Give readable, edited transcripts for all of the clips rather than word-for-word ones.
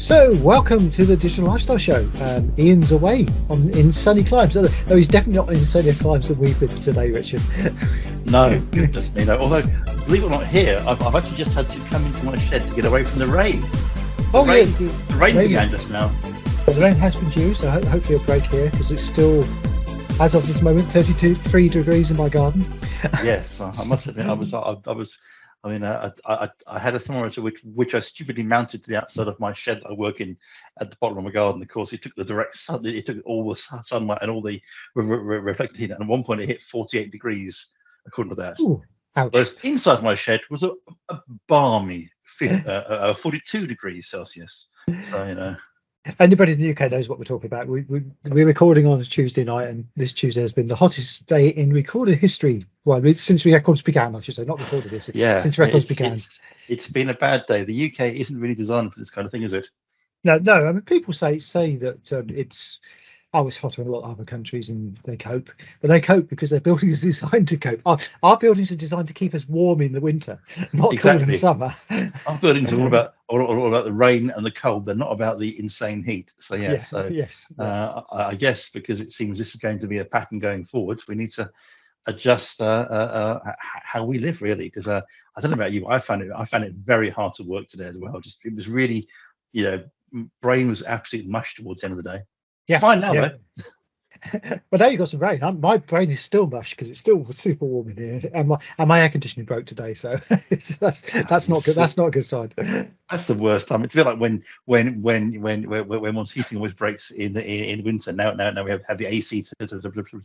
So, welcome to the Digital Lifestyle Show. Ian's away in sunny climes. Though he's definitely not in sunnier climes than we've been today, Richard. No, goodness me, no. Although, believe it or not, here I've actually just had to come into my shed to get away from the rain. The rain began just now. But the rain has been due, so hopefully a break here, because it's still, as of this moment, 3 degrees in my garden. Yes, I must admit, I had a thermometer which I stupidly mounted to the outside of my shed that I work in at the bottom of my garden. Of course, it took the direct sun, it took all the sunlight and all the reflected heat, and at one point it hit 48 degrees, according to that. Ooh, ouch. Whereas inside my shed was a balmy 42 degrees Celsius. So, Anybody in the UK knows what we're talking about. We're recording on a Tuesday night, and this Tuesday has been the hottest day in recorded history. Well, since records began, I should say, not recorded history. Yeah, since records began. It's been a bad day. The UK isn't really designed for this kind of thing, is it? No. I mean, people say that it's hotter in a lot of other countries and they cope, but they cope because their buildings are designed to cope. Our buildings are designed to keep us warm in the winter, not cool in the summer. Our buildings are all about the rain and the cold. They're not about the insane heat. So yes. I guess because it seems this is going to be a pattern going forward, we need to adjust how we live, really. Because I don't know about you, I found it very hard to work today as well. It was really, brain was absolutely mush towards the end of the day. Yeah, fine now, though. Well, now you've got some rain. My brain is still mush because it's still super warm in here, and my air conditioning broke today, so that's not good. That's not a good sign. That's the worst time. It's a bit like when one's heating always breaks in winter. Now we have the AC to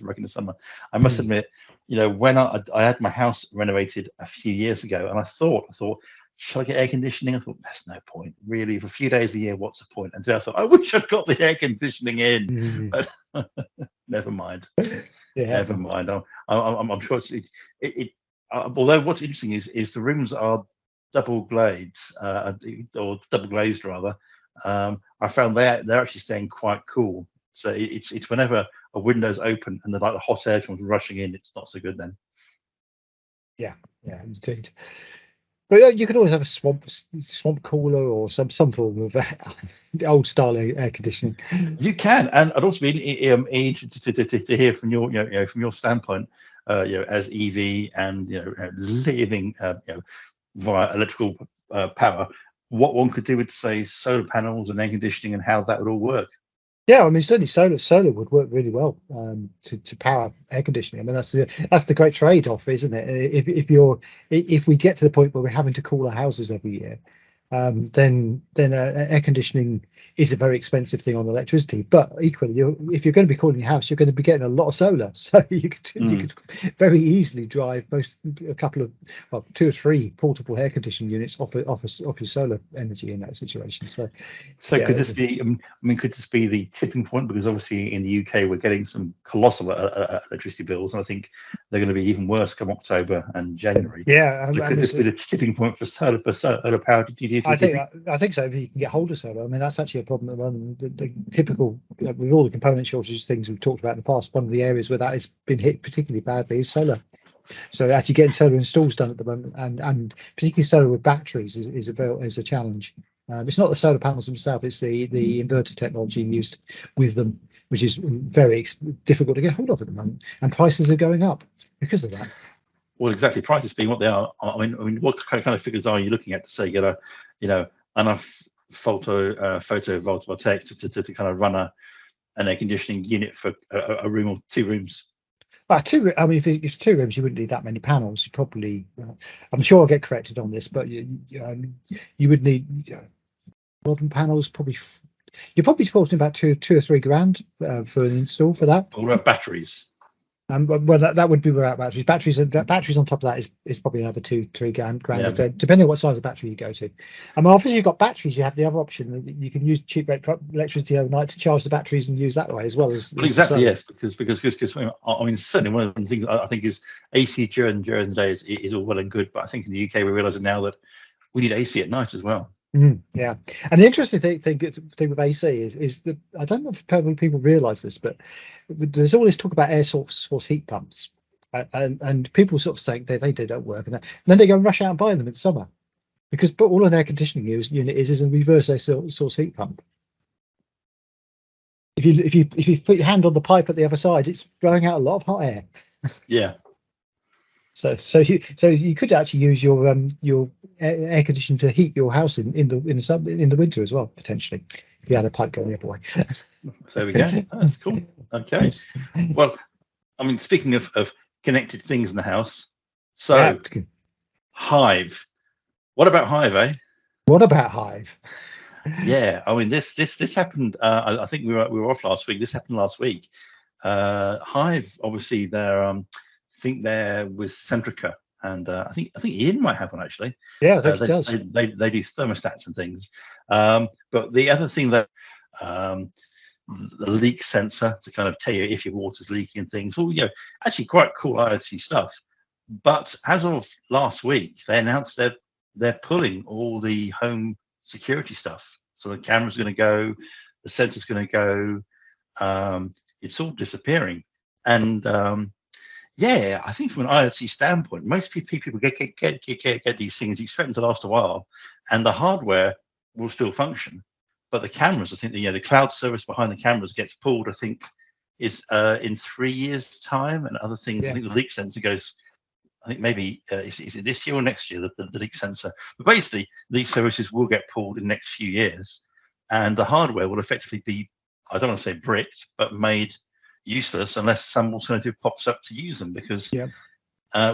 work in the summer. I must admit, when I had my house renovated a few years ago, and I thought, shall I get air conditioning? I thought, that's no point, really. For a few days a year, what's the point? Until I thought, I wish I'd got the air conditioning in. But never mind. Yeah. Never mind. I'm sure it. Although what's interesting is the rooms are double glazed, or double glazed rather. I found they're actually staying quite cool. So it's whenever a window's open and the hot air comes rushing in, it's not so good then. Yeah, indeed. But you could always have a swamp cooler or some form of old style air conditioning. You can, and I'd also be interested to hear from your from your standpoint, as EV and living via electrical power, what one could do with, say, solar panels and air conditioning and how that would all work. Yeah, I mean, certainly solar would work really well to power air conditioning. I mean, that's the great trade-off, isn't it? If we get to the point where we're having to cool our houses every year, then air conditioning is a very expensive thing on electricity. But equally, if you're going to be cooling your house, you're going to be getting a lot of solar, so you could very easily drive a couple of 2 or 3 portable air conditioning units off your solar energy in that situation. So could this be? Could this be the tipping point? Because obviously in the UK we're getting some colossal electricity bills, and I think they're going to be even worse come October and January. Yeah, so could this be the tipping point for solar power? I think so. If you can get hold of solar, I mean, that's actually a problem at the moment. The typical, with all the component shortages, things we've talked about in the past, one of the areas where that has been hit particularly badly is solar. So actually getting solar installs done at the moment, and particularly solar with batteries is a challenge. It's not the solar panels themselves; it's the inverter technology used with them, which is very difficult to get hold of at the moment, and prices are going up because of that. Well, exactly. Prices being what they are. I mean, what kind of figures are you looking at to say get enough photovoltaics to kind of run an air conditioning unit for a room or 2 rooms? Two. I mean, if it's 2 rooms, you wouldn't need that many panels. You probably, I'm sure I'll get corrected on this, but you would need modern panels. You're probably talking about two or 3 grand for an install for that. Or about batteries. Well, that would be without batteries. Batteries on top of that is probably another 2-3 grand, depending on what size of battery you go to. I mean, obviously you've got batteries. You have the other option that you can use cheap electricity overnight to charge the batteries and use that way as well as. Well, exactly, yes, because I mean, certainly one of the things I think is AC during the day is all well and good, but I think in the UK we're realising now that we need AC at night as well. Yeah, and the interesting thing with AC is that I don't know if people realise this, but there's all this talk about air source heat pumps, and people sort of saying they don't work, and then they go and rush out and buy them in summer. because but all an air conditioning unit is a reverse air source heat pump. If you put your hand on the pipe at the other side, it's blowing out a lot of hot air. Yeah. So you could actually use your air conditioner to heat your house in the winter as well, potentially, if you had a pipe going the other way. There we go. That's cool. Okay. Well, I mean, speaking of connected things in the house, so yeah. Hive. What about Hive, eh? What about Hive? Yeah, I mean, this happened. I think we were off last week. This happened last week. Hive, obviously, I think they're with Centrica, and I think Ian might have one actually. Yeah, I think he does. They do thermostats and things. But the other thing that the leak sensor to kind of tell you if your water's leaking and things. Well, actually quite cool IoT stuff. But as of last week, they announced they're pulling all the home security stuff. So the camera's going to go, the sensor's going to go. It's all disappearing. And I think from an IoT standpoint, most people get these things. You expect them to last a while, and the hardware will still function. But the cameras, I think the cloud service behind the cameras gets pulled. I think is in 3 years' time, and other things. Yeah. I think the leak sensor goes. I think maybe is it this year or next year the leak sensor? But basically, these services will get pulled in the next few years, and the hardware will effectively be, I don't want to say bricked, but made useless unless some alternative pops up to use them. Because,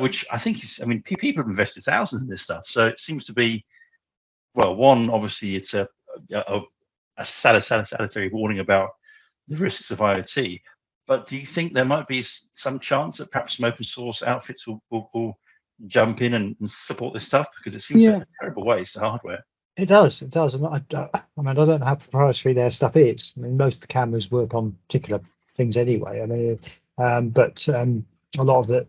which I think is, I mean, people have invested thousands in this stuff, so it seems to be, well, one, obviously it's a salutary warning about the risks of IoT. But do you think there might be some chance that perhaps some open source outfits will jump in and support this stuff? Because it seems like a terrible waste of hardware. It does. And I mean, I don't know how proprietary their stuff is. I mean, most of the cameras work on particular things anyway. I mean, but a lot of the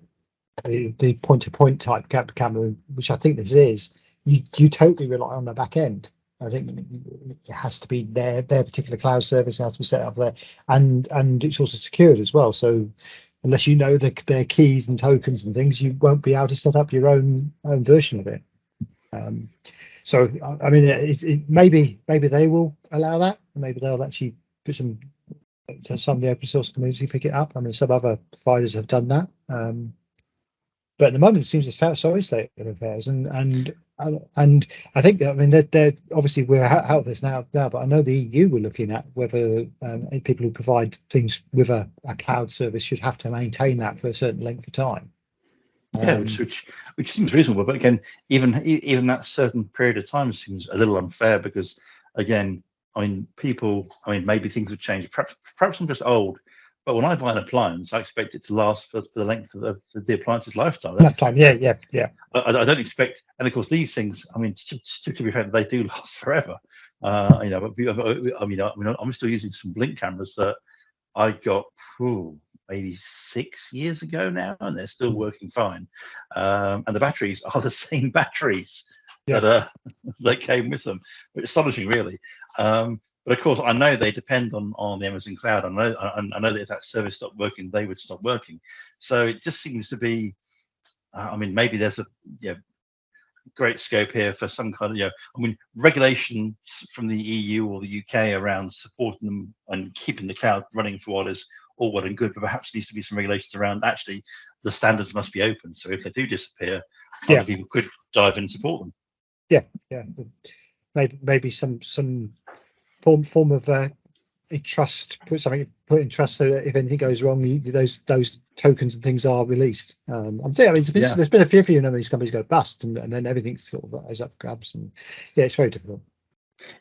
point-to-point type camera, which I think this is, you totally rely on the back end. I think it has to be their particular cloud service has to be set up there, and it's also secured as well. So unless you know their keys and tokens and things, you won't be able to set up your own version of it. So I mean, maybe they will allow that. Maybe they'll actually put some of the open source community pick it up. I mean, some other providers have done that. But at the moment, it seems a sorry state of affairs, and I think, I mean, they're obviously we're out of this now, but I know the EU were looking at whether people who provide things with a cloud service should have to maintain that for a certain length of time. Yeah, which seems reasonable, but again, even that certain period of time seems a little unfair because, again, I mean, maybe things have changed. Perhaps I'm just old. But when I buy an appliance, I expect it to last for the length of the appliance's lifetime. Yeah. I don't expect, and of course these things. I mean, to be fair, they do last forever. But I'm still using some Blink cameras that I got maybe 6 years ago now, and they're still working fine. And the batteries are the same batteries that came with them. It's astonishing, really. But of course, I know they depend on the Amazon cloud. I know that if that service stopped working, they would stop working. So it just seems to be. I mean, maybe there's a great scope here for some kind of regulation from the EU or the UK around supporting them and keeping the cloud running for what is all well and good. But perhaps needs to be some regulations around actually the standards must be open. So if they do disappear, other people could dive in and support them. Yeah. Maybe some form of trust, put in trust so that if anything goes wrong, those tokens and things are released. I'm saying, I mean, there's been a few of these companies go bust, and then everything sort of is up for grabs, and it's very difficult.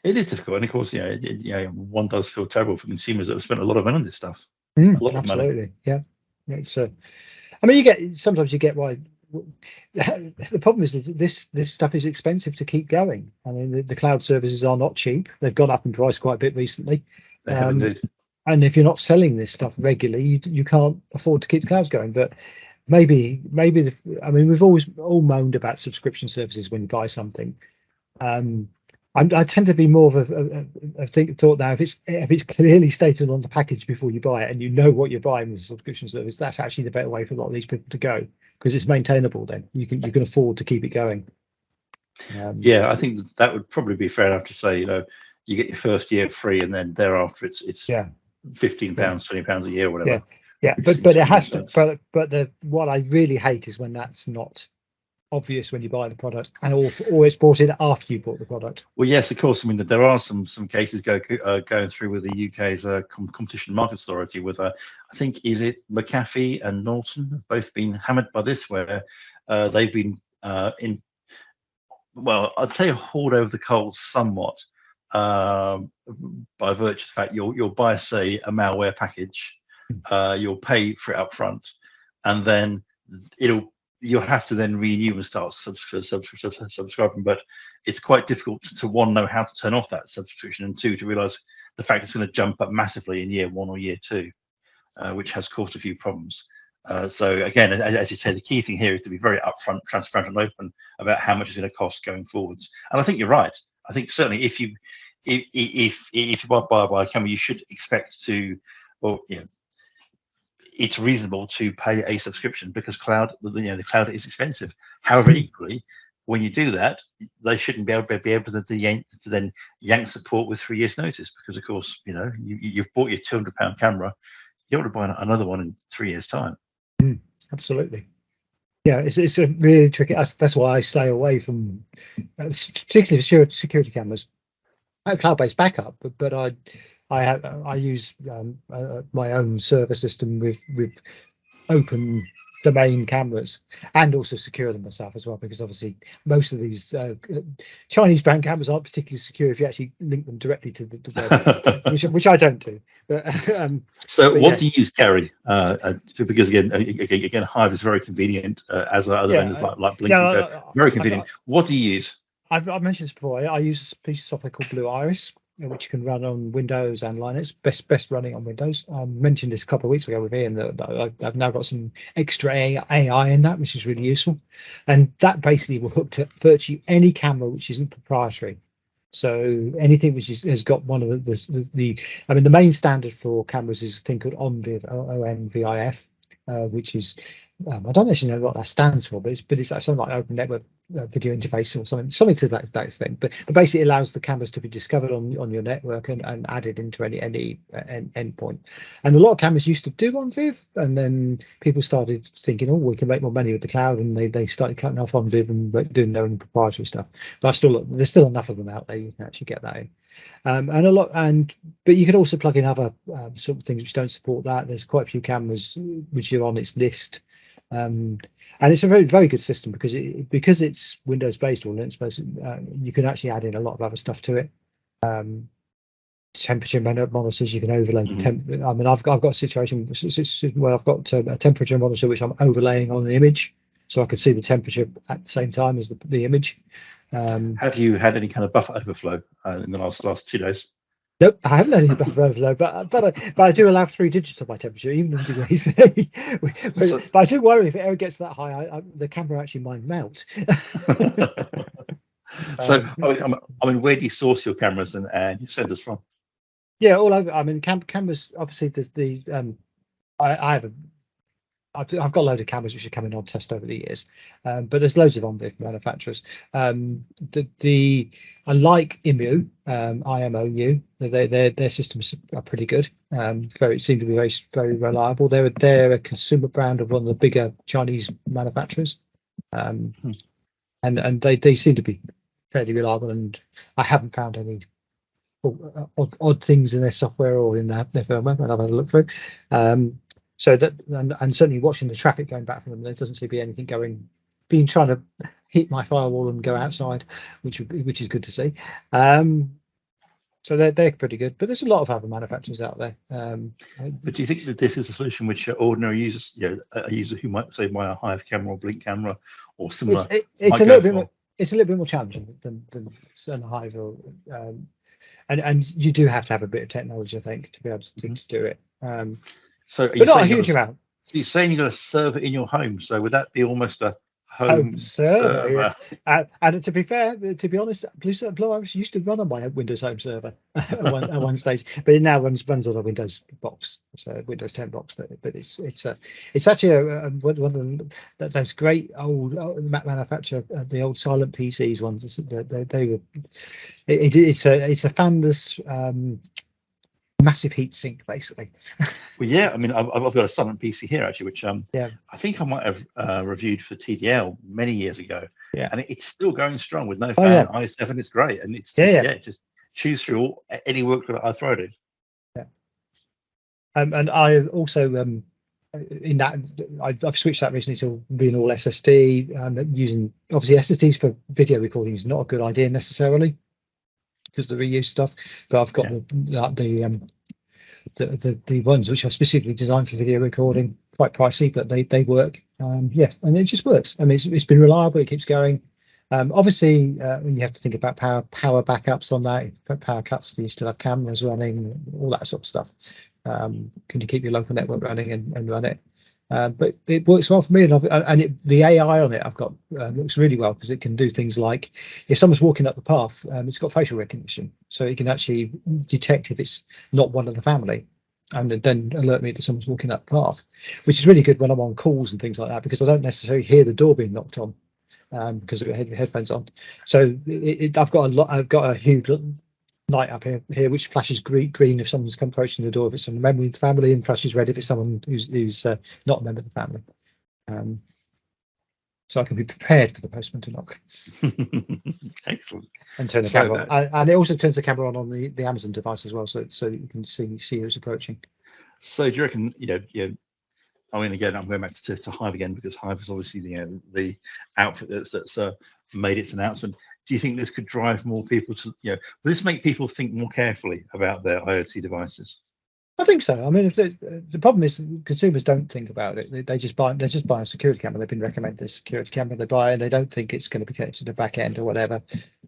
It is difficult, and of course, one does feel terrible for consumers that have spent a lot of money on this stuff. Absolutely, yeah. It's I mean, sometimes you get why. The problem is that this stuff is expensive to keep going. I mean, the cloud services are not cheap. They've gone up in price quite a bit recently. They have indeed. And if you're not selling this stuff regularly, you can't afford to keep the clouds going. But maybe we've always all moaned about subscription services when you buy something. I tend to be more of a thought now. If it's clearly stated on the package before you buy it, and you know what you're buying with a subscription service, that's actually the better way for a lot of these people to go, because it's maintainable. Then you can afford to keep it going. Yeah, I think that would probably be fair enough to say. You get your first year free, and then thereafter it's yeah, £15, £20 a year, or yeah, whatever. yeah. Which But seems it to make has to. sense. But what I really hate is when that's not obvious when you buy the product, and always bought it after you bought the product. Well, yes, of course. I mean, there are some cases going through with the UK's Competition Markets Authority with, I think, is it McAfee and Norton have both been hammered by this, where they've been I'd say hauled over the coals somewhat by virtue of the fact you'll buy, say, a malware package, you'll pay for it up front, and then you'll have to then renew and start subscribing. But it's quite difficult to one, know how to turn off that subscription, and two, to realize the fact it's going to jump up massively in year one or year two, which has caused a few problems. So again, as you say, the key thing here is to be very upfront, transparent, and open about how much it's going to cost going forwards. And I think you're right. I think certainly if you buy a camera, you should expect to, it's reasonable to pay a subscription, because the cloud is expensive. However, equally, when you do that, they shouldn't be able to then yank support with 3 years notice, because of course, you've bought your £200 camera, you don't want to buy another one in 3 years' time. Absolutely. Yeah, it's a really tricky. That's why I stay away from, particularly security cameras. I have cloud-based backup, but I use my own server system with open domain cameras, and also secure them myself as well, because obviously most of these Chinese brand cameras aren't particularly secure if you actually link them directly to the web, which I don't do. But what do you use, Garry? Because again, Hive is very convenient, as are other vendors like Blink. Very convenient. What do you use? I've mentioned this before. I use a piece of software called Blue Iris, which you can run on Windows and Linux. Best running on Windows. I mentioned this a couple of weeks ago with Ian that I've now got some extra AI in that, which is really useful. And that basically will hook to virtually any camera which isn't proprietary. So anything which has got one of the main standard for cameras is a thing called ONVIF, ONVIF, which is I don't actually know what that stands for, but it's like something like Open Network Video Interface or something to that extent. But basically, it allows the cameras to be discovered on your network and added into any endpoint. And a lot of cameras used to do on Viv, and then people started thinking, oh, we can make more money with the cloud, and they started cutting off on Viv and doing their own proprietary stuff. But there's still enough of them out there you can actually get that in. But you can also plug in other sort of things which don't support that. There's quite a few cameras which are on its list. And it's a very, very good system because it's Windows based or Linux based. You can actually add in a lot of other stuff to it. Temperature monitors, you can overlay. I've got a situation where I've got a temperature monitor which I'm overlaying on an image, so I could see the temperature at the same time as the image. Have you had any kind of buffer overflow in the last 2 days? Nope, I haven't had any buffer overflow, but I do allow 3 digits of my temperature, even in degrees. But I do worry if it ever gets that high, the camera actually might melt. So, where do you source your cameras and your sensors from? Yeah, all over. Cameras. Obviously, there's I've got a load of cameras which are coming on test over the years, but there's loads of on-Viv manufacturers. I like IMU, IMOU. Their systems are pretty good. Seem to be very, very reliable. They're a consumer brand of one of the bigger Chinese manufacturers, and they seem to be fairly reliable. And I haven't found any odd things in their software or in their firmware when I've had a look through. So that and certainly watching the traffic going back from them, there doesn't seem to be anything being trying to hit my firewall and go outside, which is good to see. So they're pretty good, but there's a lot of other manufacturers out there. But do you think that this is a solution which ordinary users, a user who might say buy a Hive camera or Blink camera or similar, it's a little bit more challenging than Hive, and you do have to have a bit of technology, I think, to be able to do it. But not a huge amount. You're saying you've got a server in your home, so would that be almost a home server. And to be fair, to be honest, Blue Iris used to run on my Windows Home server at one stage, but it now runs on a Windows box, so Windows 10 box. But it's actually one of those great old Mac manufacturer, the old silent PCs ones. They were. It's a fanless. Massive heat sink, basically. Well, yeah, I mean, I've got a silent PC here actually, which I think I might have reviewed for TDL many years ago. Yeah, and it's still going strong with no fan. i7, it's great, and it's just, just choose through any work that I throw it in. Yeah, and I also in that I've switched that recently to being all SSD, and using obviously SSDs for video recording is not a good idea necessarily, because the reuse stuff, but I've got the ones which are specifically designed for video recording, quite pricey, but they work. And it just works. I mean, it's been reliable, it keeps going. Obviously, when you have to think about power backups on that, power cuts, you still have cameras running, all that sort of stuff. Can you keep your local network running and run it? But it works well for me, and the AI on it I've got looks really well, because it can do things like if someone's walking up the path, it's got facial recognition, so it can actually detect if it's not one of the family, and then alert me that someone's walking up the path, which is really good when I'm on calls and things like that, because I don't necessarily hear the door being knocked on because I've got headphones on. So I've got a huge light up here which flashes green if someone's come approaching the door, if it's a member of the family, and flashes red if it's someone who's not a member of the family, so I can be prepared for the postman to knock. Excellent. And turn the camera on. And it also turns the camera on the Amazon device as well, so you can see who's approaching. So do you reckon, I mean, again, I'm going back to Hive again, because Hive is obviously the outfit that's made its announcement. Do you think this could drive more people to, will this make people think more carefully about their IoT devices? I think so. I mean, if the problem is consumers don't think about it. They just buy a security camera. They've been recommended a security camera, they buy, and they don't think it's going to be connected to the back end or whatever.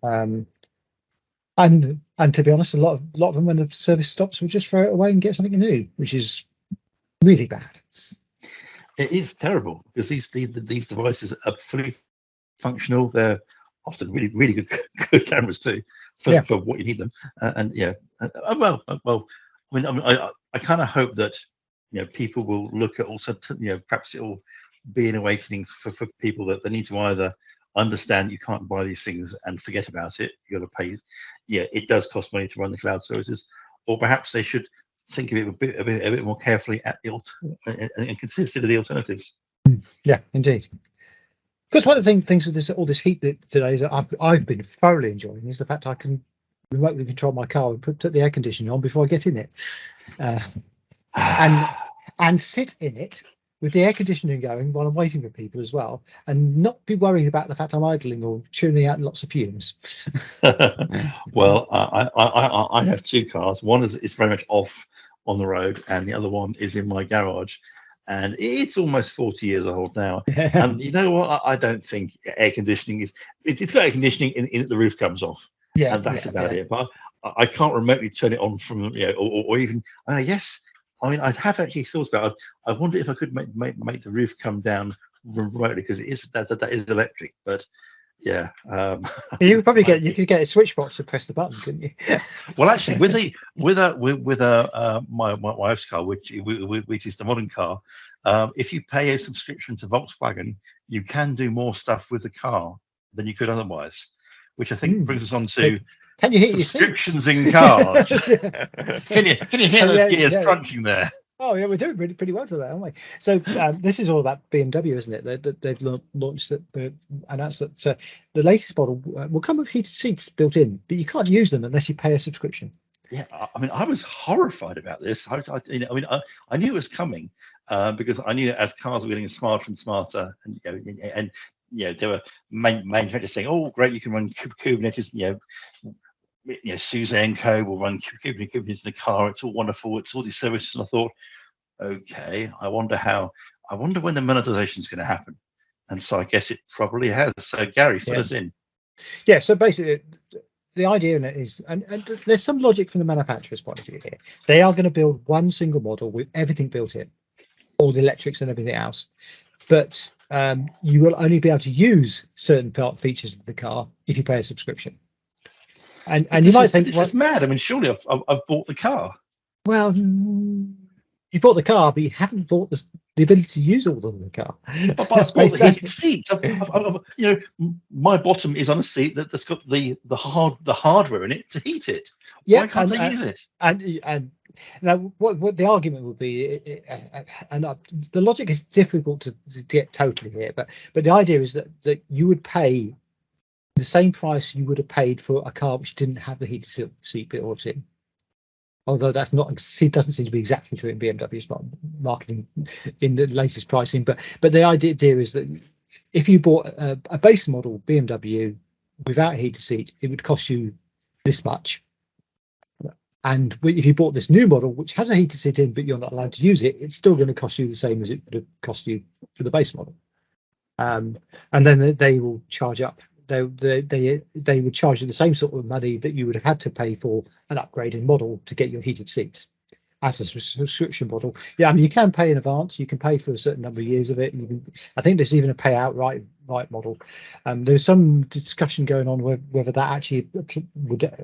And to be honest, a lot of them, when the service stops, will just throw it away and get something new, which is really bad. It is terrible, because these devices are fully functional. They're often really, really good cameras too, for what you need them. Well, I mean, I kind of hope that people will look at also, perhaps it will be an awakening for people that they need to either understand you can't buy these things and forget about it. You got to pay. It does cost money to run the cloud services, or perhaps they should think of it a bit more carefully and consider the alternatives. Yeah, indeed. Because one of the things with all this heat today is that I've been thoroughly enjoying is the fact I can remotely control my car and put the air conditioning on before I get in it, and sit in it with the air conditioning going while I'm waiting for people as well, and not be worrying about the fact I'm idling or tuning out lots of fumes. Well, I have two cars. One is very much off on the road, and the other one is in my garage. And it's almost 40 years old now. And you know what? I don't think air conditioning it's got air conditioning in the roof comes off. Yeah, and that's about it. But I can't remotely turn it on from, or even, yes. I mean, I have actually thought about it. I wonder if I could make the roof come down remotely, because it is that is electric. But yeah, you could probably get a switch box to press the button, couldn't you? Well, actually, with my wife's car, which is the modern car, if you pay a subscription to Volkswagen, you can do more stuff with the car than you could otherwise, which I think brings us on to can you hear subscriptions in cars. Can you hear those gears crunching there? Oh yeah, we're doing pretty well to that, aren't we? So this is all about BMW, isn't it? They've launched announced that the latest model will come with heated seats built in, but you can't use them unless you pay a subscription. Yeah, I mean, I was horrified about this. I knew it was coming because I knew that as cars were getting smarter and smarter, and there were manufacturers saying, "Oh, great, you can run Kubernetes." Suzanne Co will run Kubernetes in the car. It's all wonderful. It's all these services. And I thought, okay, I wonder when the monetization is going to happen. And so I guess it probably has. So Gary, fill us in. Yeah. So basically, the idea in it is, and there's some logic from the manufacturer's point of view here. They are going to build one single model with everything built in, all the electrics and everything else. but you will only be able to use certain features of the car if you pay a subscription. And you might think, this is mad. I mean, surely I've bought the car. Well, you bought the car, but you haven't bought the ability to use all of the car. But I've bought the heated seats. My bottom is on a seat that's got the hardware in it to heat it. Yeah, why can't I use it? And now, what the argument would be, and the logic is difficult to get totally here, but the idea is that you would pay the same price you would have paid for a car which didn't have the heated seat built in. Although that's not, it doesn't seem to be exactly true in BMW's marketing in the latest pricing. But the idea is that if you bought a base model BMW without a heated seat, it would cost you this much. And if you bought this new model, which has a heated seat in, but you're not allowed to use it, it's still going to cost you the same as it would have cost you for the base model. And then they will charge up. They would charge you the same sort of money that you would have had to pay for an upgraded model to get your heated seats as a subscription model. Yeah, I mean, you can pay in advance. You can pay for a certain number of years of it. I think there's even a pay outright model. There's some discussion going on whether that actually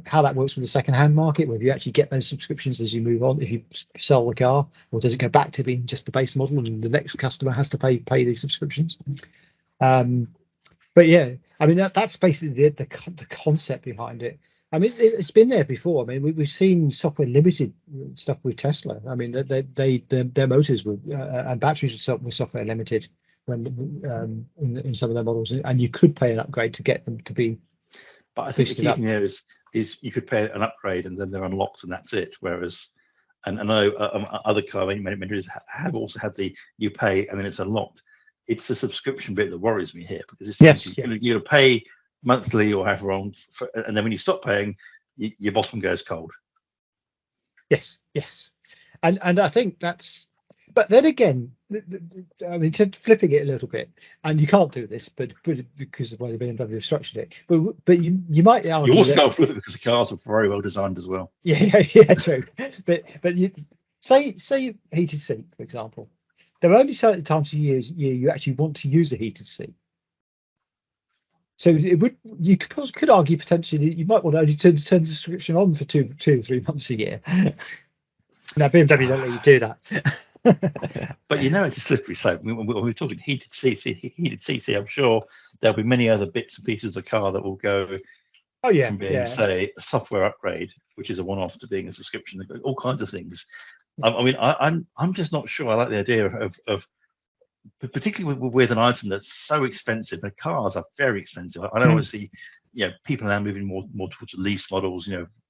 how that works with the second-hand market, whether you actually get those subscriptions as you move on if you sell the car, or does it go back to being just the base model and the next customer has to pay these subscriptions. But yeah, I mean that's basically the concept behind it. I mean it's been there before. I mean we've seen software limited stuff with Tesla. I mean their motors were and batteries were software limited when in some of their models, and you could pay an upgrade to get them to be. But I think the key thing there is you could pay an upgrade and then they're unlocked and that's it. Whereas, and I know other car manufacturers have also had you pay and then it's unlocked. It's the subscription bit that worries me here, because you're to pay monthly or however long, and then when you stop paying, your bottom goes cold. Yes, and I think that's. But then again, I mean, flipping it a little bit, and you can't do this, but because of the way the BMW have structured it. But you might argue. You also can't flip it because the cars are very well designed as well. Yeah, true. But you say heated seat, for example. There are only certain times a year you actually want to use a heated seat. So you could argue potentially you might want to only turn the subscription on for two or 3 months a year. Now BMW don't let you do that. But it's a slippery slope. When we're talking heated seats here, I'm sure there'll be many other bits and pieces of the car that will go. Oh yeah, from being say a software upgrade, which is a one-off, to being a subscription. All kinds of things. I mean, I'm just not sure. I like the idea of particularly with an item that's so expensive. The cars are very expensive. I know obviously, people are now moving more towards lease models.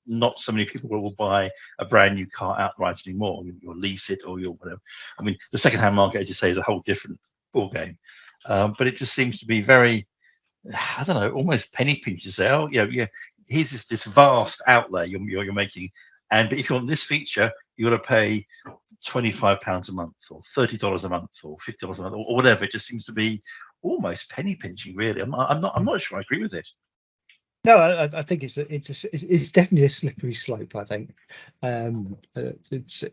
Not so many people will buy a brand new car outright anymore. You'll lease it or you'll whatever. I mean, the second-hand market, as you say, is a whole different ball game. But it just seems to be very, I don't know, almost penny pinch. Say, here's this vast outlay you're making, but if you want this feature, you got to pay £25 a month, or $30 a month, or $50 a month, or whatever. It just seems to be almost penny pinching, really. I'm not sure I agree with it. No, I think it's definitely a slippery slope. I think it's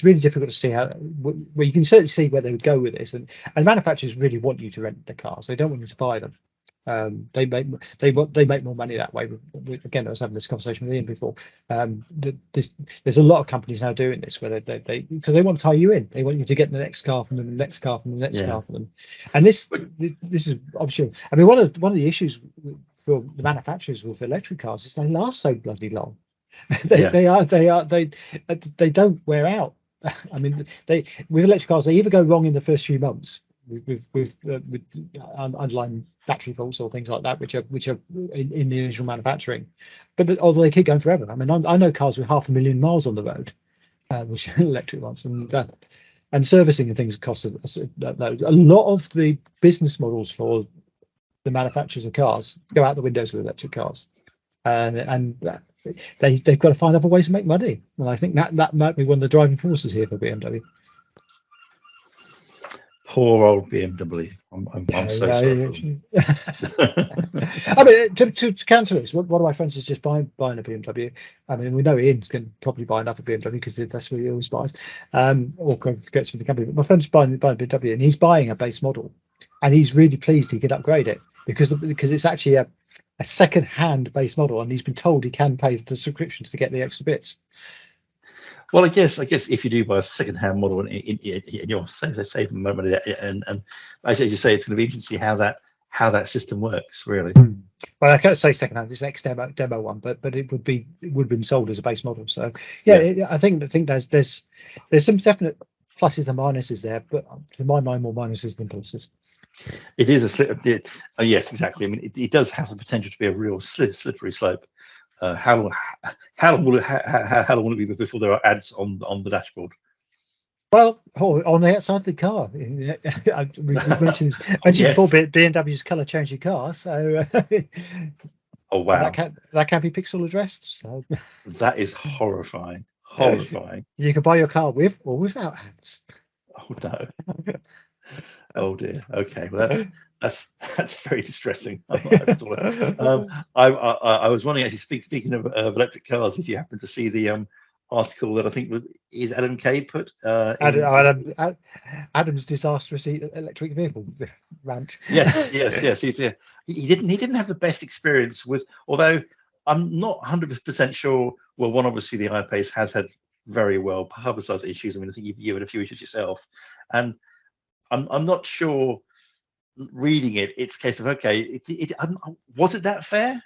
really difficult to see how. Well, you can certainly see where they would go with this, and manufacturers really want you to rent the cars. They don't want you to buy them. They make more money that way. Again, I was having this conversation with Ian before. There's a lot of companies now doing this where they because they want to tie you in. They want you to get the next car from them, the next car from the next car from them. And this is, I'm sure. I mean, one of the issues for the manufacturers with electric cars is they last so bloody long. They don't wear out. I mean, with electric cars, they either go wrong in the first few months with underlying battery faults or things like that, which are in the initial manufacturing, although they keep going forever. I mean, I know cars with 500,000 miles on the road, which are electric ones, and servicing and things cost a lot of the business models for the manufacturers of cars go out the windows with electric cars, and they've got to find other ways to make money. And I think that might be one of the driving forces here for BMW. Poor old BMW. I'm so sorry for them. I mean, to counter this, one of my friends is just buying a BMW. I mean, we know Ian's going to probably buy another BMW because that's what he always buys, or gets from the company. But my friend's buying a BMW, and he's buying a base model, and he's really pleased he could upgrade it because it's actually a second-hand base model, and he's been told he can pay the subscriptions to get the extra bits. Well, I guess if you do buy a second-hand model and you're saving money, and as you say, it's going to be interesting to see how that system works, really. Well, I can't say second-hand; it's ex demo one, but it would have been sold as a base model. So yeah. I think there's some definite pluses and minuses there, but to my mind, more minuses than pluses. It is yes, exactly. I mean, it does have the potential to be a real slippery slope. How long will it be before there are ads on the dashboard? Well, on the outside of the car. We mentioned yes. Before BMW's colour changing car, so oh wow, that can be pixel addressed. So that is horrifying. Horrifying. You can buy your car with or without ads. Oh no. Oh dear. Okay, well that's very distressing. I was wondering, actually, speaking of electric cars, if you happen to see the article that I think is Adam Kay put. Adam's disastrous electric vehicle rant. Yes. He didn't have the best experience with, although I'm not 100% sure. Well, one, obviously the iPace has had very well publicized issues. I mean, I think you've had a few issues yourself, and I'm not sure. Reading it's a case of okay. Was it that fair?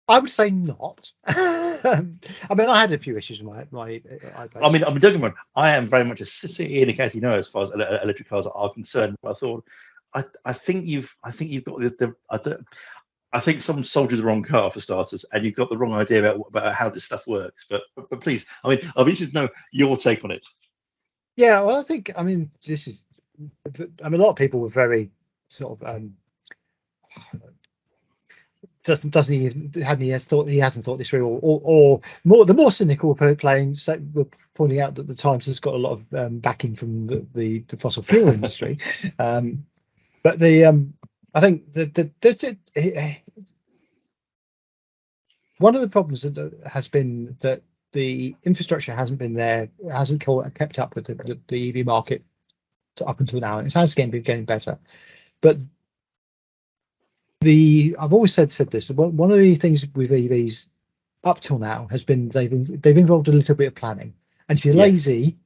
I would say not. I mean, I had a few issues with my iPace. I mean, don't get me wrong. I am very much a city in case you know, as far as electric cars are concerned. But I thought, I think you've got I think someone sold you the wrong car for starters, and you've got the wrong idea about how this stuff works. But please, I mean, I'd be interested to know your take on it. Yeah, well, I mean, a lot of people were very sort of hasn't thought this through, or more the more cynical were pointing out that the Times has got a lot of backing from the fossil fuel industry, but I think one of the problems that has been that the infrastructure hasn't kept up with the EV market up until now, and it has been getting better. But I've always said this. One of the things with EVs up till now has been they've involved a little bit of planning, and if you're lazy,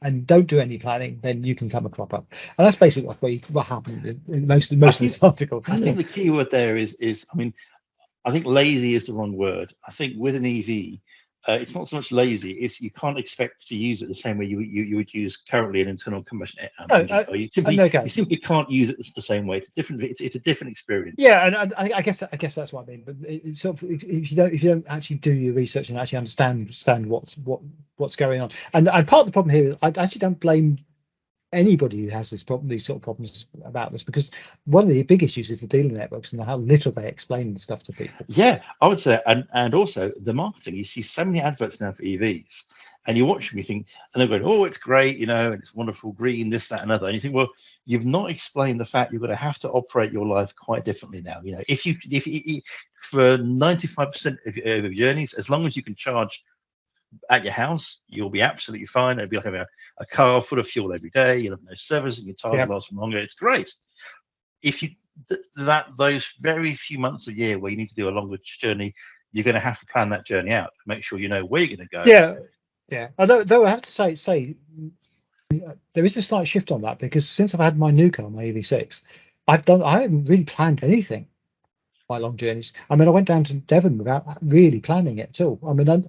and don't do any planning, then you can come a crop up, and that's basically what happened in most of this article. I think the key word there is I mean, I think lazy is the wrong word. I think with an EV, it's not so much lazy; it's you can't expect to use it the same way you would use currently an internal combustion engine. You simply can't use it the same way. It's a different experience. Yeah, and I guess that's what I mean. But it's sort of, if you don't actually do your research and actually understand what's going on, and part of the problem here is I actually don't blame anybody who has these sort of problems about this, because one of the big issues is the dealer networks and how little they explain stuff to people. Yeah, I would say, and also the marketing. You see so many adverts now for EVs, and you watch them, you think, and they're going, oh, it's great, and it's wonderful, green, this, that, and other. And you think, well, you've not explained the fact you're going to have to operate your life quite differently now. If for 95% of your journeys, as long as you can charge at your house, you'll be absolutely fine. It'll be like having a car full of fuel every day. You'll have no service, and your tires last longer. It's great. If you those very few months a year where you need to do a longer journey, you're going to have to plan that journey out. Make sure you know where you're going to go. Yeah. Though I have to say there is a slight shift on that, because since I've had my new car, my EV6, I haven't really planned anything. My long journeys. I mean, I went down to Devon without really planning it at all. I mean,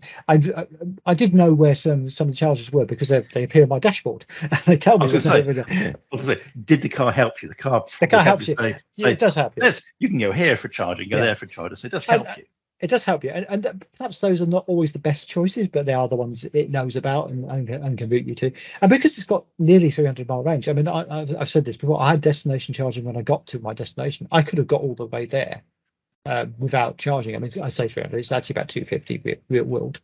I did know where some of the charges were because they appear on my dashboard and they tell me. Did the car help you? The car helps you. It does help you. You can go here for charging, go there for charging. So it does help you. It does help you, and perhaps those are not always the best choices, but they are the ones it knows about and can route you to. And because it's got nearly 300-mile range, I mean, I've said this before. I had destination charging when I got to my destination. I could have got all the way there without charging. I mean, I say 300. It's actually about 250 real world.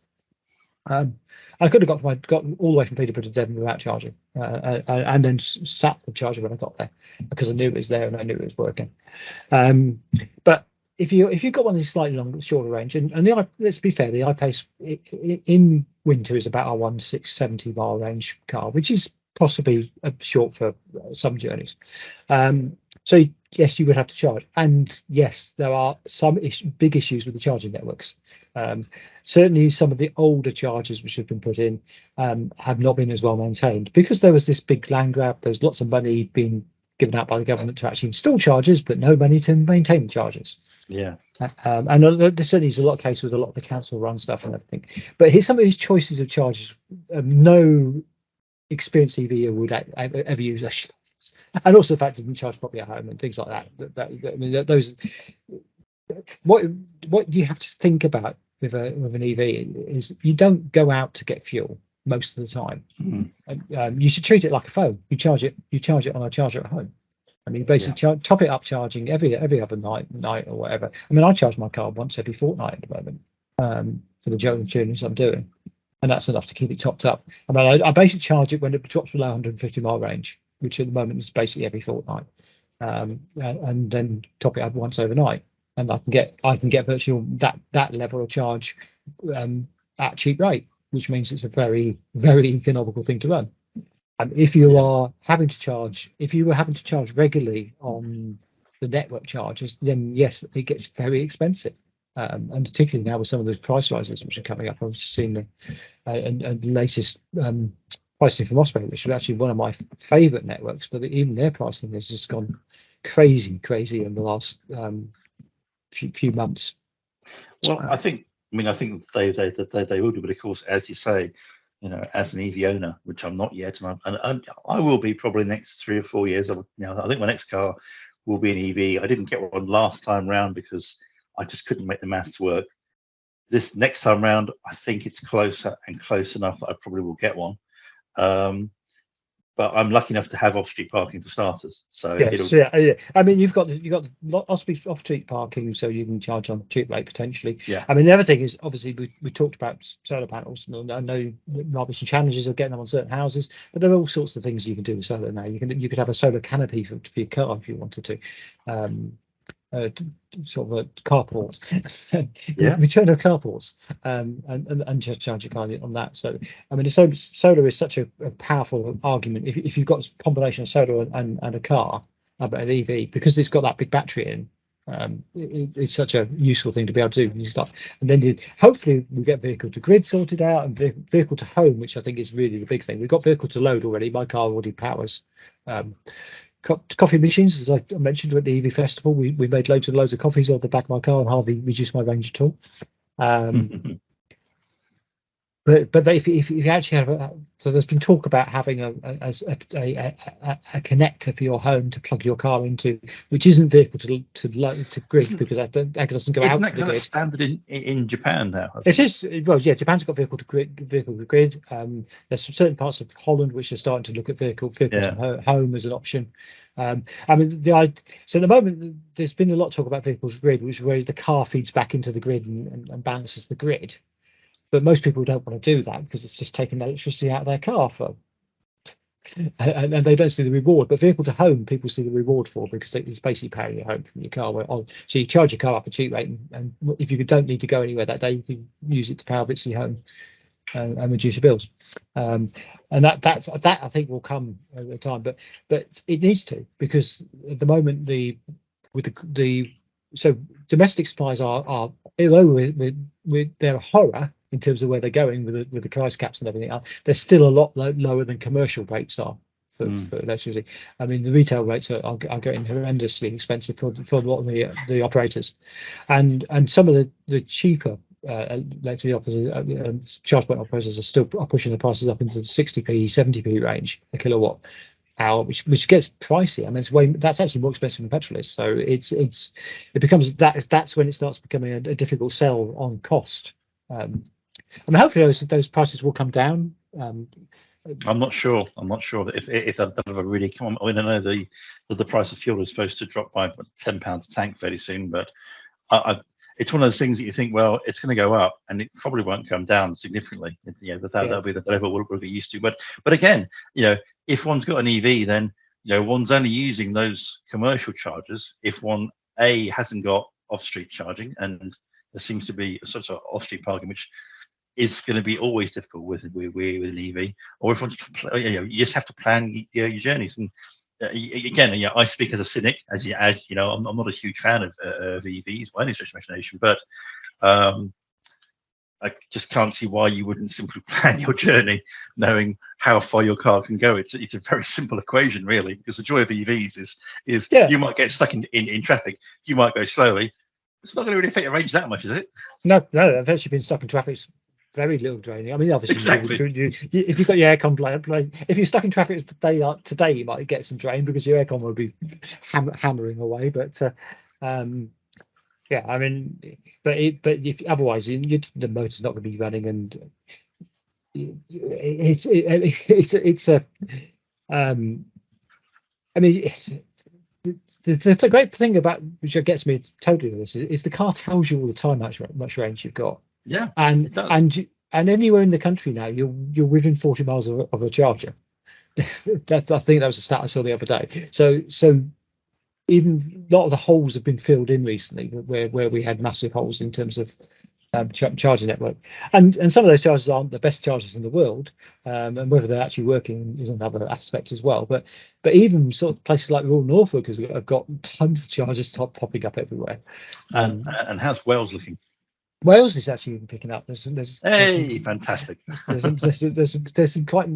I could have got all the way from Peterborough to Devon without charging, and then sat the charger when I got there because I knew it was there and I knew it was working. But if you've got one of these slightly longer, shorter range, and let's be fair, the I-Pace in winter is about a 670 mile range car, which is possibly short for some journeys. So yes, you would have to charge, and yes, there are some big issues with the charging networks. Certainly, some of the older chargers which have been put in have not been as well maintained because there was this big land grab. There's lots of money being given out by the government to actually install chargers, but no money to maintain chargers. Yeah. And there certainly is a lot of cases with a lot of the council run stuff and everything. But here's some of his choices of chargers. No experienced EV would ever use actually. And also the fact it didn't charge properly at home and things like that. I mean, those. What you have to think about with an EV is you don't go out to get fuel most of the time. You should treat it like a phone. You charge it on a charger at home. I mean, basically top it up charging every other night or whatever. I mean, I charge my car once every fortnight at the moment for the journeys I'm doing, and that's enough to keep it topped up. I mean, I basically charge it when it drops below 150 mile range, which at the moment is basically every fortnight, and then top it up once overnight, and I can get virtually that level of charge at cheap rate, which means it's a very, very economical thing to run. If you are having to charge, if you were having to charge regularly on the network charges, then yes, it gets very expensive. And particularly now with some of those price rises which are coming up, I've seen the latest pricing from Osprey, which is actually one of my favourite networks, but even their pricing has just gone crazy in the last few months. Well, I think they will do, but of course, as you say, you know, as an EV owner, which I'm not yet, and I will be probably next 3 or 4 years. I think my next car will be an EV. I didn't get one last time round because I just couldn't make the maths work. This next time round, I think it's closer and close enough that I probably will get one. But I'm lucky enough to have off-street parking for starters. So yeah. I mean, you've got off-street parking, so you can charge on cheap rate potentially. Yeah. I mean, the other thing is obviously we talked about solar panels. I know there might be some challenges of getting them on certain houses, but there are all sorts of things you can do with solar now. You could have a solar canopy for your car if you wanted to. Sort of a carports, return of carports, and just charge your car on that. So I mean, solar is such a powerful argument. If you've got a combination of solar and a car, an EV, because it's got that big battery in, it's such a useful thing to be able to do. And then hopefully we get vehicle to grid sorted out and vehicle to home, which I think is really the big thing. We've got vehicle to load already. My car already powers coffee machines, as I mentioned at the EV festival. We made loads of coffees on the back of my car and hardly reduced my range at all. But if you actually have so there's been talk about having a connector for your home to plug your car into, which isn't vehicle to grid, because that doesn't go out to the grid. Standard in Japan now? It is. Well, yeah, Japan's got vehicle to grid. There's some certain parts of Holland which are starting to look at vehicle to home as an option. I mean, so at the moment there's been a lot of talk about vehicles to grid, which is where the car feeds back into the grid and balances the grid. But most people don't want to do that because it's just taking electricity out of their car and they don't see the reward. But vehicle to home, people see the reward for, because it's basically powering your home from your car. So you charge your car up a cheap rate, and if you don't need to go anywhere that day, you can use it to power bits of your home and reduce your bills. And that I think will come over time, but it needs to, because at the moment so domestic supplies are although they're a horror in terms of where they're going with the price caps and everything else, they're still a lot lower than commercial rates are for electricity. I mean, the retail rates are getting horrendously expensive for a lot of the operators, and some of the cheaper electricity operators, charge point operators are pushing the prices up into the 60p, 70p range a kilowatt hour, which gets pricey. I mean, that's actually more expensive than petrol is. So it becomes that's when it starts becoming a difficult sell on cost. I mean, hopefully those prices will come down. I'm not sure that if that ever really come on. I mean, I know the price of fuel is supposed to drop by £10 a tank fairly soon, but it's one of those things that you think, well, it's going to go up, and it probably won't come down significantly. That'll be the level we'll get used to. But again, if one's got an EV, then one's only using those commercial chargers if one hasn't got off-street charging, and there seems to be a sort of off-street parking, which is going to be always difficult with an EV. Or if you just have to plan your journeys. And again, I speak as a cynic, as you know, I'm not a huge fan of EVs by any stretch of imagination, but I just can't see why you wouldn't simply plan your journey knowing how far your car can go. It's a very simple equation, really, because the joy of EVs is you might get stuck in traffic, you might go slowly. It's not going to really affect your range that much, is it? No, I've actually been stuck in traffic. It's very little draining. I mean, obviously, exactly. If you've got your aircon, if you're stuck in traffic today, you might get some drain because your aircon will be hammering away. But yeah, I mean, but if otherwise, the motor's not going to be running, and it's a. I mean, the great thing about which gets me totally with this is the car tells you all the time how much range you've got. Yeah, and anywhere in the country now, you're within 40 miles of a charger. I think that was a stat I saw the other day. So even a lot of the holes have been filled in recently, where we had massive holes in terms of charging network, and some of those chargers aren't the best chargers in the world, and whether they're actually working is another aspect as well. But even sort of places like Royal Norfolk have got tons of chargers popping up everywhere. And how's Wales looking? Wales is actually even picking up. There's fantastic. There's some quite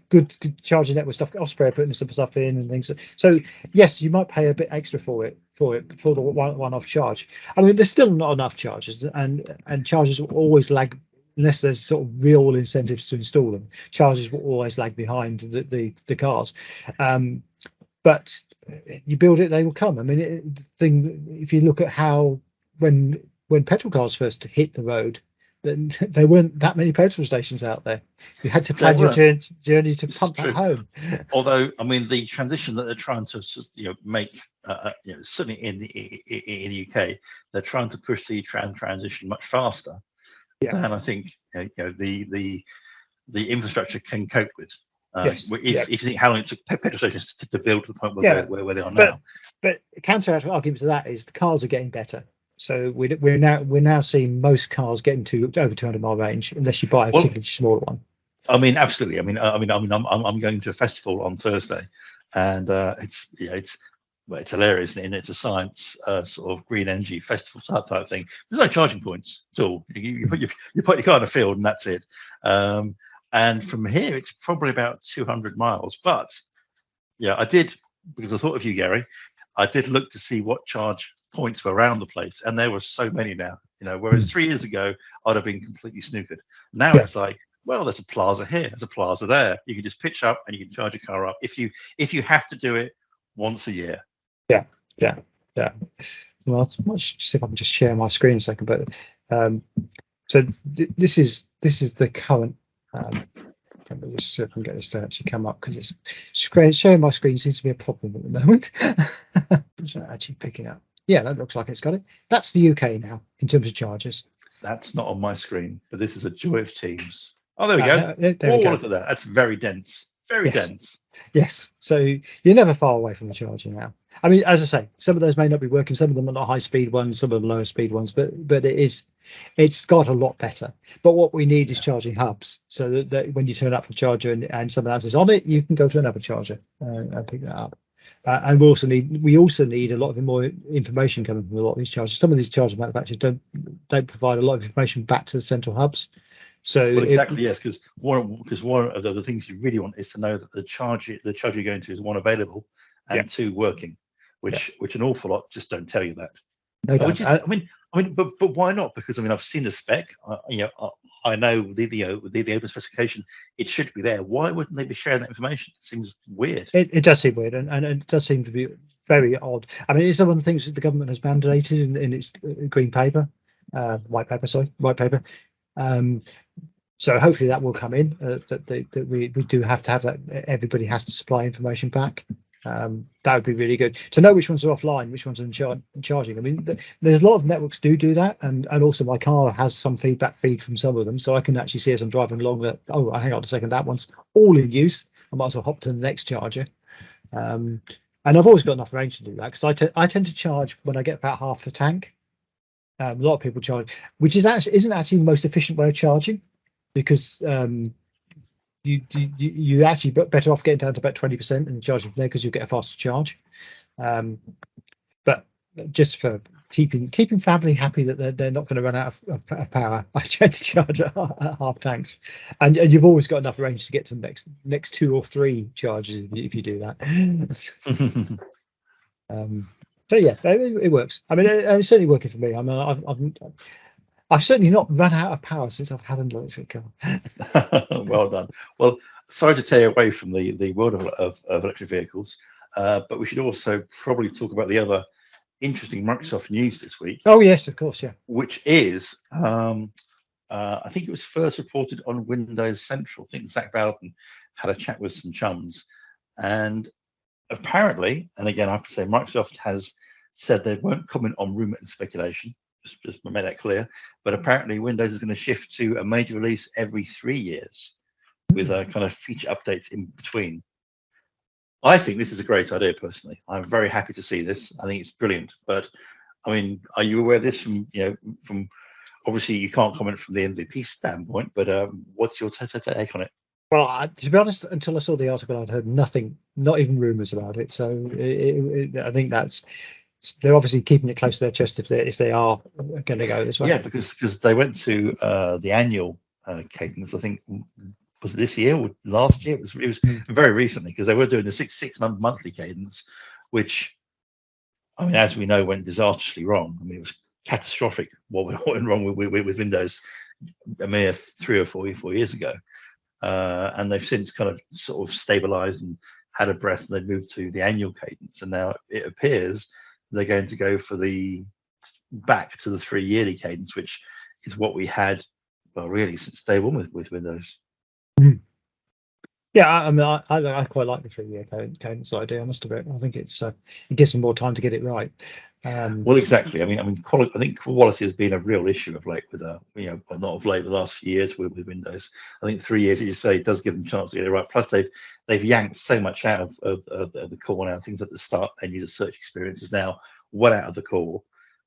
good charging network stuff. Osprey are putting some stuff in and things. So yes, you might pay a bit extra for the one-off charge. I mean, there's still not enough chargers, and chargers will always lag unless there's sort of real incentives to install them. Chargers will always lag behind the cars. But you build it, they will come. I mean, if you look at how when petrol cars first hit the road, then there weren't that many petrol stations out there. You had to plan your journey to pump that home. Although, I mean, the transition that they're trying to make, certainly in the UK, they're trying to push the transition much faster than I think the infrastructure can cope with. If you think how long it took petrol stations to build to the point where they are now. But counter argument to that is the cars are getting better. So we're now seeing most cars getting to over 200-mile range, unless you buy a particularly smaller one. I mean, absolutely. I mean, I'm going to a festival on Thursday, and it's hilarious, and it's a science sort of green energy festival type thing. There's no charging points at all. You put your car in a field, and that's it. And from here, it's probably about 200 miles. But I did, because I thought of you, Gary. I did look to see what charge points were around the place, and there were so many now. Whereas 3 years ago, I'd have been completely snookered. Now it's like, well, there's a plaza here, there's a plaza there. You can just pitch up and you can charge your car up if you have to do it once a year. Yeah. Well, let's see if I can just share my screen a second. But so this is the current. Let me just see if I can get this to actually come up, because it's sharing my screen seems to be a problem at the moment. It's not actually picking up. Yeah, that looks like it's got it. That's the UK now in terms of chargers. That's not on my screen, but this is a joy of Teams. Oh, there we go. There we go. Look at that. That's very dense. Very dense. Yes. So you're never far away from the charger now. I mean, as I say, some of those may not be working. Some of them are not high speed ones. Some of them lower speed ones. But it's got a lot better. But what we need is charging hubs, so that when you turn up for a charger and someone else is on it, you can go to another charger and pick that up. And we also need a lot of more information coming from a lot of these chargers. Some of these charger manufacturers don't provide a lot of information back to the central hubs. So yes, because one of the things you really want is to know that the charger you're going to is one available and two working, which an awful lot just don't tell you that. But why not? Because I've seen the spec. I know the open specification. It should be there. Why wouldn't they be sharing that information? It seems weird. It does seem weird, and it does seem to be very odd. I mean, it's one of the things that the government has mandated in its white paper. So hopefully that will come in. That we do have to have that. Everybody has to supply information back. That would be really good to know which ones are offline, which ones are charging. I mean, there's a lot of networks do that, and also my car has some feedback feed from some of them, so I can actually see as I'm driving along that, oh, hang on a second, that one's all in use. I might as well hop to the next charger. And I've always got enough range to do that, because I tend to charge when I get about half the tank. A lot of people charge, which isn't actually the most efficient way of charging, because you actually better off getting down to about 20% and charging from there, because you'll get a faster charge. But just for keeping family happy that they're not going to run out of power, I tend to charge at half tanks, and you've always got enough range to get to the next 2 or 3 charges if you do that. So yeah, it works. I mean, it's certainly working for me. I mean, I've certainly not run out of power since I've had an electric car. Well done. Well, sorry to tear you away from the world of electric vehicles, but we should also probably talk about the other interesting Microsoft news this week. Oh yes, of course, yeah. Which is, I think it was first reported on Windows Central. I think Zach Bowden had a chat with some chums, and apparently, and again, I have to say, Microsoft has said they won't comment on rumor and speculation. Just to make that clear, but apparently Windows is going to shift to a major release every 3 years, with kind of feature updates in between. I think this is a great idea personally. I'm very happy to see this. I think it's brilliant. But I mean, are you aware of this from obviously you can't comment from the MVP standpoint, but what's your take on it? Well, to be honest, until I saw the article, I'd heard nothing, not even rumors about it. So I think they're obviously keeping it close to their chest if they are going to go this way. Yeah, because they went to the annual cadence. I think, was it this year or last year? It was very recently, because they were doing the six-month monthly cadence, which, I mean, as we know, went disastrously wrong. I mean, it was catastrophic what went wrong with Windows a mere 3 or 4 years ago, and they've since kind of sort of stabilized and had a breath, and they've moved to the annual cadence, and now it appears they're going to go for back to the 3 yearly cadence, which is what we had, well, really since day one with Windows. Yeah, I mean, I quite like the 3 year cadence idea. I must admit, I think it gives them more time to get it right. Well, exactly. I mean, I think quality has been a real issue of late with not of late, the last few years with Windows. I think 3 years, as you say, does give them a chance to get it right. Plus, they've yanked so much out of the core now. Things at the start and user search experience is now well out of the core,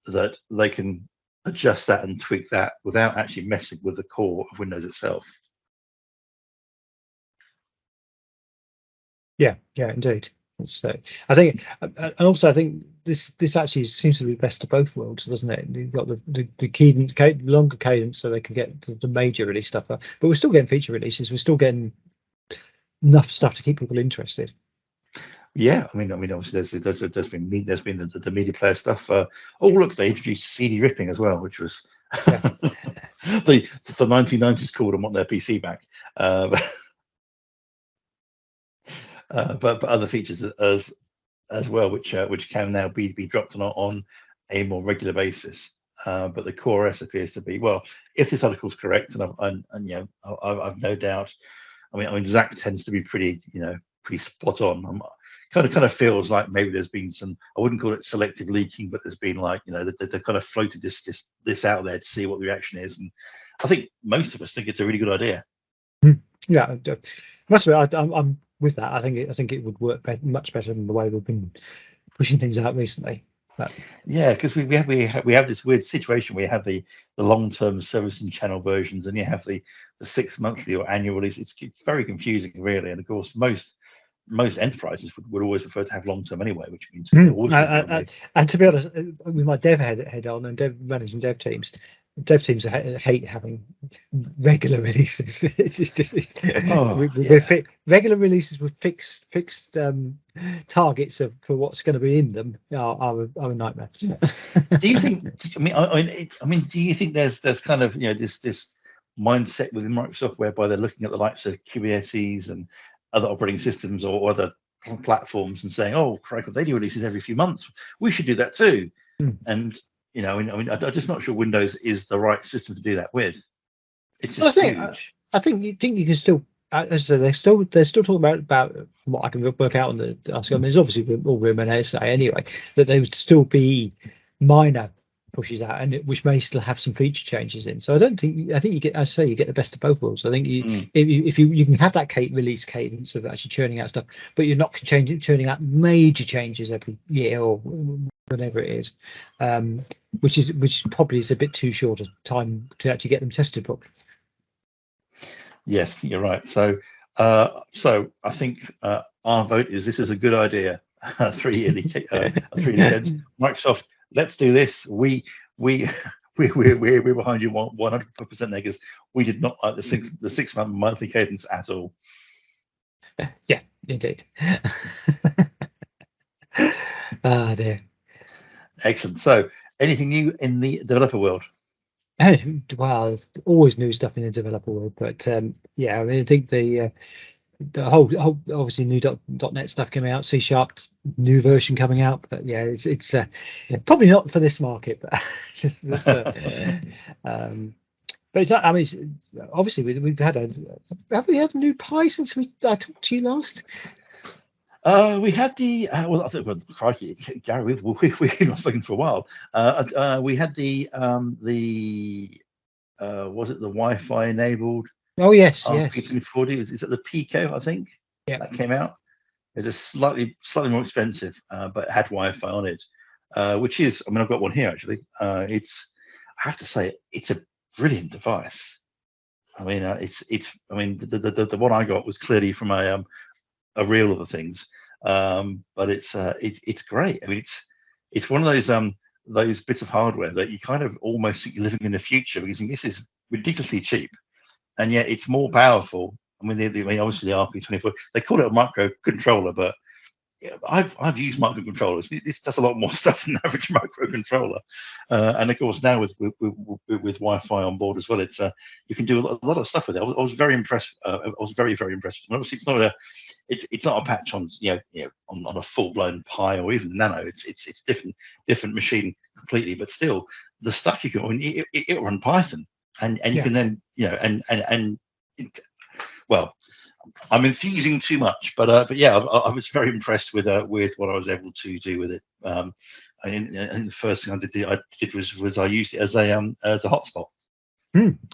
that they can adjust that and tweak that without actually messing with the core of Windows itself. Yeah, indeed. I think, and also I think this actually seems to be best of both worlds, doesn't it? You've got the cadence, longer cadence, so they can get the major release stuff up, but we're still getting feature releases. We're still getting enough stuff to keep people interested. Yeah, I mean, obviously there's been the media player stuff. Oh, look, they introduced CD ripping as well, which was the 1990s called and want their PC back. But other features as well, which can now be dropped on a more regular basis. But the core S appears to be, well, if this article is correct, and I've no doubt. I mean, Zach tends to be pretty spot on. Kind of feels like maybe there's been some, I wouldn't call it selective leaking, but there's been they've kind of floated this out there to see what the reaction is, and I think most of us think it's a really good idea. Yeah, must admit, I'm with that. I think it would work much better than the way we've been pushing things out recently. But yeah, because we have this weird situation where you have the long-term service and channel versions, and you have the 6 monthly or annual release. It's very confusing, really, and of course most enterprises would always prefer to have long-term anyway, which means and to be honest, with my dev head on and managing dev teams hate having regular releases. Regular releases with fixed targets for what's going to be in them are a nightmare. Do you think? Do you think there's kind of this mindset within Microsoft whereby they're looking at the likes of Kubernetes and other operating systems or other platforms and saying, "Oh, crikey, they do releases every few months. We should do that too." And I'm just not sure Windows is the right system to do that with. It's just huge. I think you can still as I said, they're still talking about from what I can work out on the article. I mean, it's obviously all room and hearsay anyway, that there would still be minor pushes out, and which may still have some feature changes in. So I think you get, as I say, you get the best of both worlds. I think if you can have that release cadence of actually churning out stuff, but you're not churning out major changes every year or whatever it is, which probably is a bit too short a time to actually get them tested properly. Yes, you're right. So I think our vote is this is a good idea. 3 yearly cadence. Microsoft, let's do this. We're behind you 100% there, because we did not like the 6-month monthly cadence at all. Yeah, indeed. Ah, dear. Excellent. So, anything new in the developer world? Well, there's always new stuff in the developer world, but yeah, I mean, I think the whole obviously new .NET stuff coming out, C# new version coming out, but yeah, it's probably not for this market, but but it's not. I mean, obviously we've had have we had a new Pi since I talked to you last? We had the well, I think, well, crikey, Gary, we've not spoken for a while. We had the was it the Wi-Fi enabled? Oh yes, RP2040. Is it the Pico? I think. Yeah, that came out. It's a slightly more expensive, but it had Wi-Fi on it, which is, I mean, I've got one here actually. It's, I have to say, it's a brilliant device. I mean, I mean, the one I got was clearly from a reel of the things, but it's great. I mean, it's one of those bits of hardware that you kind of almost think you're living in the future, because this is ridiculously cheap, and yet it's more powerful. I mean, obviously the RP2040, they call it a microcontroller, but I've used microcontrollers. This does a lot more stuff than an average microcontroller, and of course now with Wi-Fi on board as well, it's you can do a lot of stuff with it. I was very impressed. I was very impressed. And obviously, it's not a patch on on a full blown Pi or even Nano. It's different machine completely, but still the stuff you can. I mean, it run Python, and you can then well, I'm infusing too much, but yeah, I was very impressed with what I was able to do with it. And the first thing I did was I used it as a hotspot.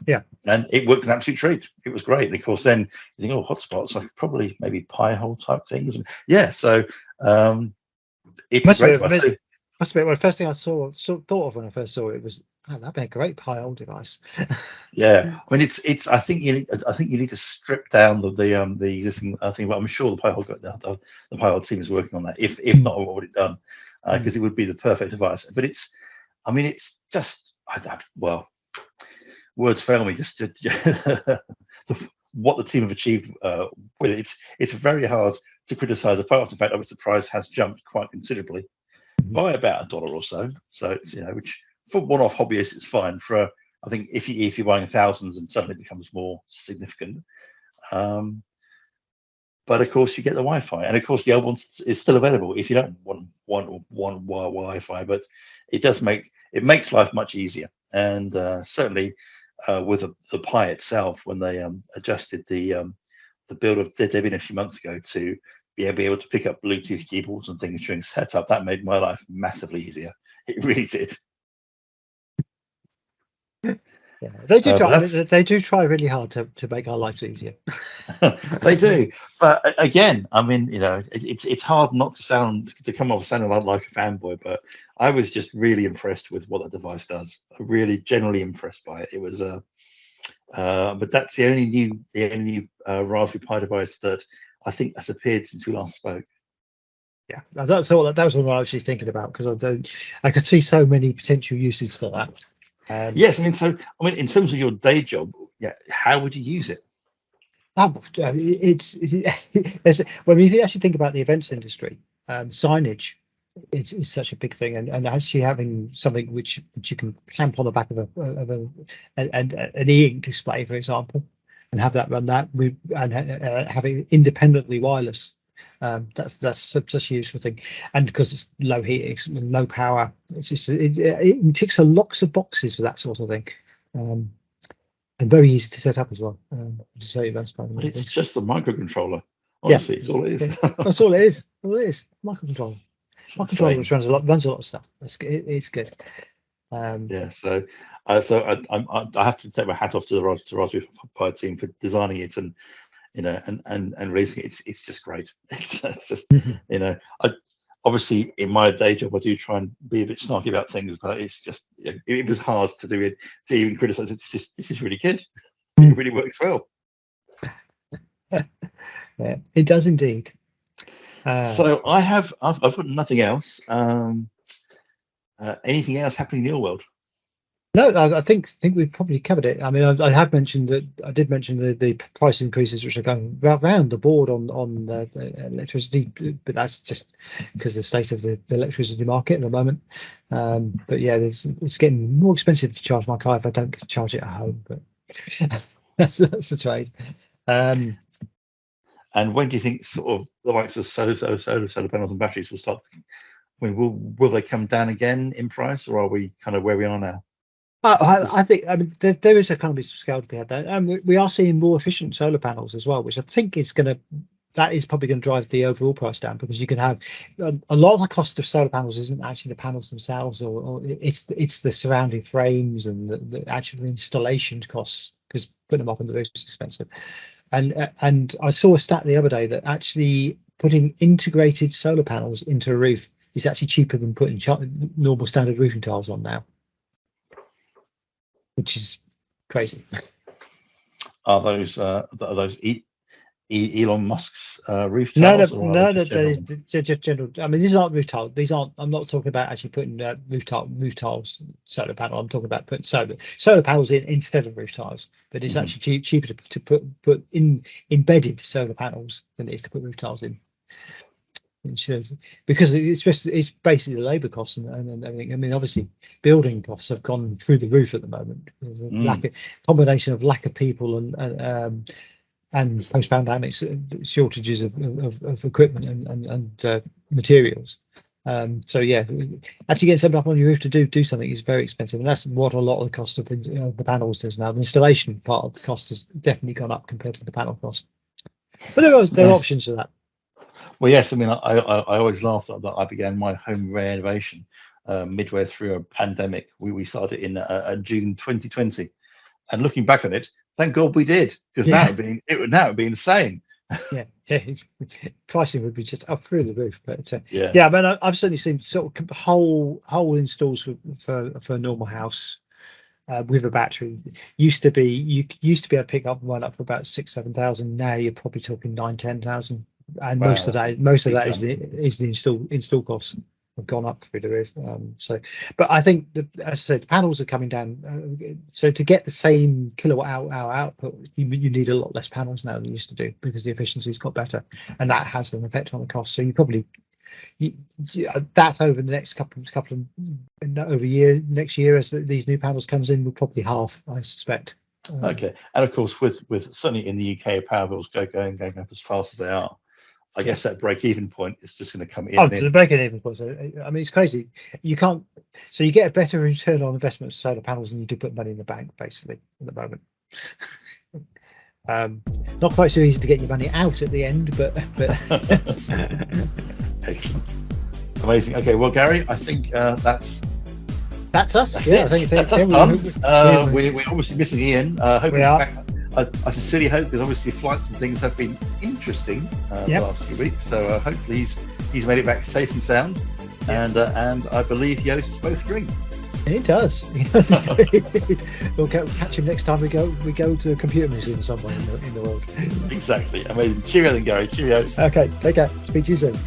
Yeah, and it worked an absolute treat. It was great. And of course, then you think, oh, hotspots, like probably maybe Pi-hole type things. And yeah, so it's great. Must be the first thing I thought of when I first saw it was, oh, that'd be a great Pi-hole device. Yeah, I mean, it's. I think you need to strip down the existing thing, but I'm sure the Pi-hole the Pi-hole team is working on that. If not already done, because it would be the perfect device. But it's, I mean, it's just, well, words fail me. Just what the team have achieved with it. It's very hard to criticize, apart from the fact that the price has jumped quite considerably by about $1 or so. So it's, which for one-off hobbyists is fine. For I think if you're buying thousands, and suddenly it becomes more significant. But of course you get the Wi-Fi, and of course the old one is still available if you don't want Wi-Fi. But it makes life much easier, and certainly with the Pi itself, when they adjusted the build of Debian a few months ago to be able to pick up Bluetooth keyboards and things during setup, that made my life massively easier. It really did. Yeah, they do try. They do try really hard to make our lives easier. They do, but again, I mean, it's hard not to come off sounding like a fanboy. But I was just really impressed with what the device does. Really, generally impressed by it. It was but that's the only new Raspberry Pi device that I think has appeared since we last spoke. Yeah, that was what I was just thinking about, because I could see so many potential uses for that. Yes, in terms of your day job, yeah, how would you use it? It's when you actually think about the events industry, signage is such a big thing, and actually having something which you can clamp on the back of an e-ink display, for example, and have that run that, and having independently wireless. That's such a useful thing, and because it's low heat, low power, it's just it ticks a lots of boxes for that sort of thing. and very easy to set up as well. To say that's part of But the it's thing. just a microcontroller. Yeah. Honestly, it's all it is. That's all it is. All it is. Microcontroller. Microcontroller Insane. which runs a lot of stuff. It's good. Yeah, so I have to take my hat off to the Raspberry Pi team for designing it and and releasing it. It's just great. It's just obviously in my day job I do try and be a bit snarky about things, but it's just it was hard to do it, to even criticize it. This is really good. It really works well. Yeah, it does indeed. So I've got nothing else. Anything else happening in your world? No, I think we've probably covered it. I mean, I have mentioned that I did mention the price increases which are going round the board on electricity, but that's just because of the state of the electricity market at the moment. But yeah, it's getting more expensive to charge my car if I don't get to charge it at home. But that's the trade. And when do you think sort of the likes of solar panels and batteries will start? I mean, will they come down again in price, or are we kind of where we are now? I think there is economies of scale to be had there, and we are seeing more efficient solar panels as well, which I think is probably going to drive the overall price down, because you can have a lot of the cost of solar panels isn't actually the panels themselves, or it's the surrounding frames and the actual installation costs, because putting them up on the roof is expensive. And I saw a stat the other day that actually putting integrated solar panels into a roof is actually cheaper than putting normal standard roofing tiles on now, which is crazy. Are those Elon Musk's roof No, tiles? just general. I mean, these aren't roof tiles. These aren't. I'm not talking about actually putting roof tiles solar panel. I'm talking about putting solar panels in instead of roof tiles. But it's actually cheaper to put in embedded solar panels than it is to put roof tiles in. Because it's basically the labour costs and everything. I mean, obviously, building costs have gone through the roof at the moment. There's a combination of lack of people and post-pandemic shortages of equipment and materials. So yeah, actually getting something up on your roof to do something is very expensive, and that's what a lot of the cost of the panels is now. The installation part of the cost has definitely gone up compared to the panel cost. But there are options for that. Well, yes. I mean, I always laugh that I began my home renovation midway through a pandemic. We started in June 2020, and looking back on it, thank God we did, because it would be insane. Yeah, pricing would be just up through the roof. But yeah, I mean, I've certainly seen sort of whole installs for a normal house with a battery. Used to be able to pick up one up for about 6,000-7,000. Now you're probably talking 9,000-10,000. And wow, most of that is the install costs have gone up through the roof. But I think that, as I said, the panels are coming down. So to get the same kilowatt hour output, you need a lot less panels now than you used to do, because the efficiency's got better, and that has an effect on the cost. So you probably that over the next next year as these new panels comes in will probably halve, I suspect. Okay, and of course with certainly in the UK, power bills going up as fast as they are. I guess that break-even point is just going to come in. Oh, the break-even point. I mean, it's crazy. You can't. So you get a better return on investment of solar panels than you do put money in the bank, basically, at the moment. Not quite so easy to get your money out at the end, but. Excellent, amazing. Okay, well, Gary, I think that's us. I think that's done. We're obviously missing Ian. Hope he's back. I sincerely hope, because obviously flights and things have been interesting the last few weeks. So hopefully he's made it back safe and sound, and I believe he hosts both drink. He does. He does indeed. We'll catch him next time we go to a computer museum somewhere in the world. Exactly. Amazing. Cheerio then, Gary. Cheerio. Okay. Take care. Speak to you soon.